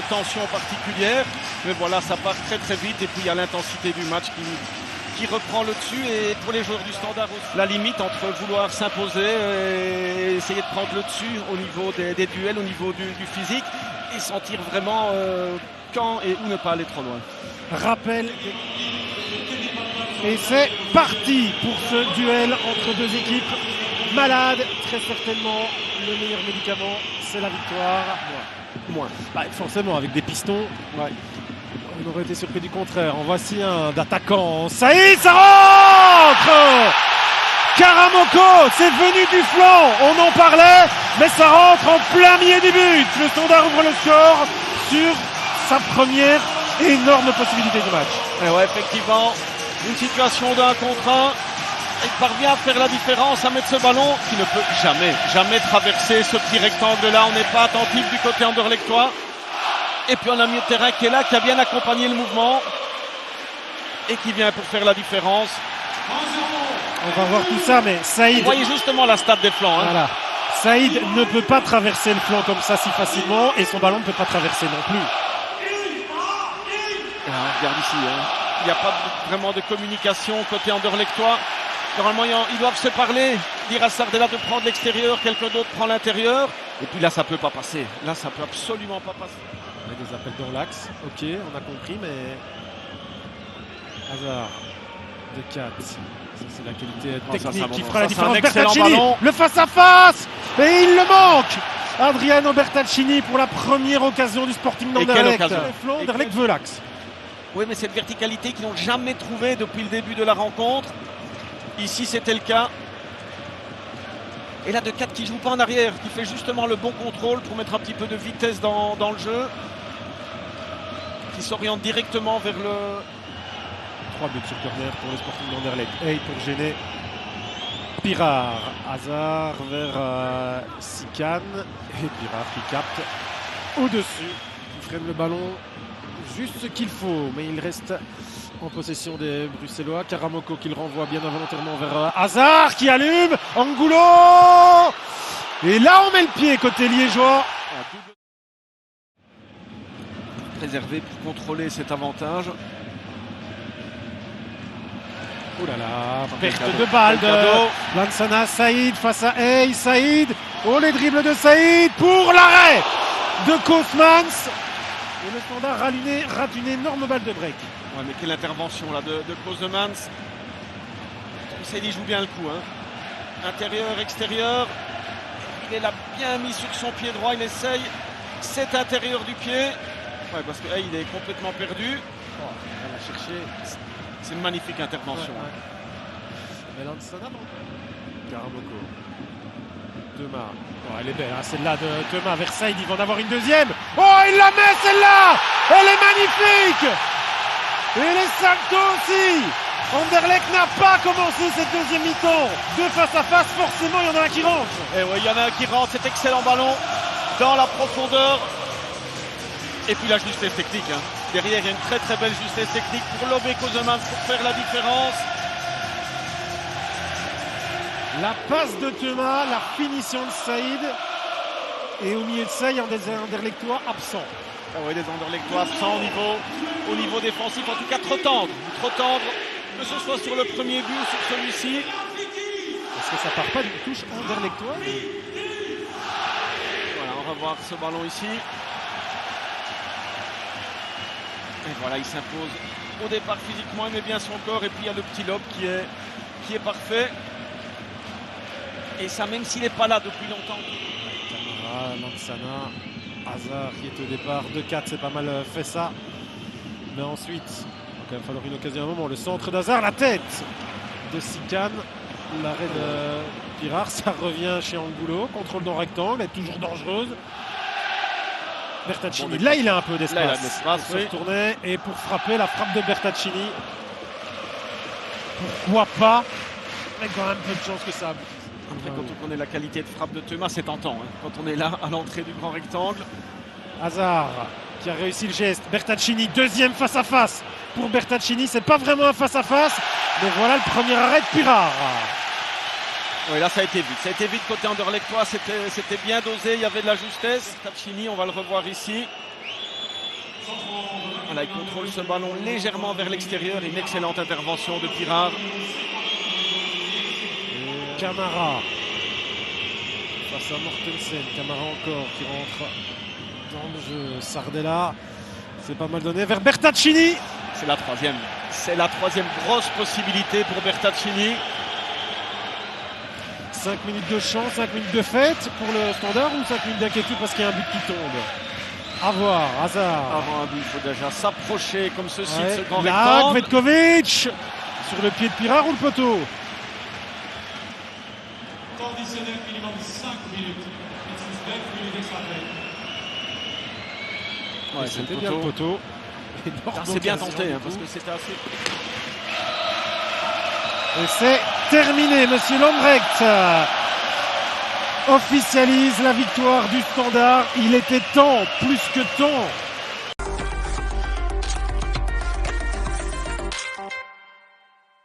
tension particulière. Mais voilà, ça part très très vite et puis il y a l'intensité du match qui reprend le dessus. Et pour les joueurs du Standard aussi, la limite entre vouloir s'imposer et essayer de prendre le dessus au niveau des duels, au niveau du physique, et sentir vraiment quand et où ne pas aller trop loin. Rappel. Et c'est parti pour ce duel entre deux équipes malades. Très certainement, le meilleur médicament, c'est la victoire. Moins. Bah, forcément, avec des pistons. Ouais. On aurait été surpris du contraire. En voici un d'attaquant. Saïd, ça rentre! Karamoko, c'est venu du flanc. On en parlait, mais ça rentre en plein milieu du but. Le Standard ouvre le score sur sa première énorme possibilité de match. Et ouais, effectivement, une situation d'un contre un. Il parvient à faire la différence, à mettre ce ballon qui ne peut jamais traverser ce petit rectangle-là. On n'est pas attentif du côté anderlechtois. Et puis on a un milieu de terrain qui est là, qui a bien accompagné le mouvement et qui vient pour faire la différence. On va voir tout ça, mais Saïd... Vous voyez justement la stat des flancs. Hein. Voilà. Saïd ne peut pas traverser le flanc comme ça si facilement et son ballon ne peut pas traverser non plus. Ah, regarde ici, hein. Il n'y a pas vraiment de communication côté anderlechtois. Normalement, ils doivent se parler, dire à Sardella de prendre l'extérieur, quelqu'un d'autre prend l'intérieur. Et puis là, ça ne peut pas passer. Là, ça ne peut absolument pas passer. On a des appels dans l'axe. Ok, on a compris, mais... Hazard de 4. Ça, c'est la qualité technique qui fera la différence. Bertaccini, le face-à-face. Et il le manque. Adriano Bertaccini pour la première occasion du Sporting d'Anderlecht. Anderlecht veut l'axe. Oui, mais cette verticalité qu'ils n'ont jamais trouvée depuis le début de la rencontre. Ici, c'était le cas. Et là, De 4 qui joue pas en arrière, qui fait justement le bon contrôle pour mettre un petit peu de vitesse dans le jeu. Qui s'oriente directement vers le... 3 buts sur corner pour le Sporting d'Anderlecht. Et pour gêner Pirard. Hazard vers Sican. Et Pirard qui capte au-dessus. Qui freine le ballon juste ce qu'il faut. Mais il reste en possession des Bruxellois. Karamoko qui le renvoie bien involontairement vers Hazard qui allume. Angulo. Et là on met le pied côté liégeois. Préserver pour contrôler cet avantage. Oh là là, perte de balle de Lansana. Saïd face à Hey, Saïd. Oh, les dribbles de Saïd pour l'arrêt de Koosmans. Et le Standard rate une énorme balle de break. Ouais, mais quelle intervention là de Koosmans. Saïd joue bien le coup. Hein. Intérieur, extérieur. Il l'a bien mis sur son pied droit. Il essaye cet intérieur du pied. Ouais, parce que Hey, il est complètement perdu. Oh, il va la chercher. C'est une magnifique intervention. Ouais. Mais Lansana, non. Karamoko. Thomas. Oh, elle est belle, hein, celle-là de Thomas vers Saïd. Il va en avoir une deuxième. Oh, il la met celle-là. Elle est magnifique. Et les saltos aussi. Anderlecht n'a pas commencé cette deuxième mi-temps. Deux face à face, forcément, il y en a un qui rentre. Et oui, il y en a un qui rentre. Cet excellent ballon dans la profondeur. Et puis la justesse technique. Hein. Derrière, il y a une très très belle justesse technique pour lober Koosmans pour faire la différence. La passe de Thomas, la finition de Saïd. Et au milieu de ça, il y a des Anderlechtois absents. Ah oui, des Anderlechtois absents au niveau défensif. En tout cas, trop tendre. Trop tendre, que ce soit sur le premier but ou sur celui-ci. Est-ce que ça part pas d'une touche Anderlechtois? Voilà, on va voir ce ballon ici. Et voilà, il s'impose au départ physiquement, il met bien son corps et puis il y a le petit lob qui est parfait. Et ça, même s'il n'est pas là depuis longtemps. Camara, Lansana, Hazard qui est au départ de 4, c'est pas mal fait ça. Mais ensuite, il va quand même falloir une occasion à un moment. Le centre d'Hazard, la tête de Sican, l'arrêt de Pirard, ça revient chez Angulo. Contrôle dans le rectangle, elle est toujours dangereuse. Bertaccini, là il a un peu d'espace pour se retourner et pour frapper, la frappe de Bertaccini. Pourquoi pas? Mais quand même peu de chance que ça aboutisse. Après, quand on connaît la qualité de frappe de Thomas, c'est tentant. Hein. Quand on est là à l'entrée du grand rectangle. Hazard qui a réussi le geste. Bertaccini, deuxième face à face pour Bertaccini. C'est pas vraiment un face à face, mais voilà le premier arrêt de Pirard. Oui, là ça a été vite. Ça a été vite côté anderlechtois. C'était bien dosé. Il y avait de la justesse. Bertaccini, on va le revoir ici. Voilà, il contrôle ce ballon légèrement vers l'extérieur. Une excellente intervention de Pirard. Et Camara face à Mortensen. Camara encore qui rentre dans le jeu. Sardella, c'est pas mal donné vers Bertaccini. C'est la troisième. C'est la troisième grosse possibilité pour Bertaccini. 5 minutes de chance, 5 minutes de fête pour le Standard ou 5 minutes d'inquiétude parce qu'il y a un but qui tombe? À voir, Hazard. Avant un but, il faut déjà s'approcher comme ceci de ce grand là, rectangle. Petkovic sur le pied de Pirard ou le poteau? Conditionnel minimum 5 minutes. Ouais, c'était bien le poteau. C'est bien tenté hein, parce que c'était assez. Et c'est terminé, monsieur Lambrecht officialise la victoire du Standard. Il était temps, plus que temps,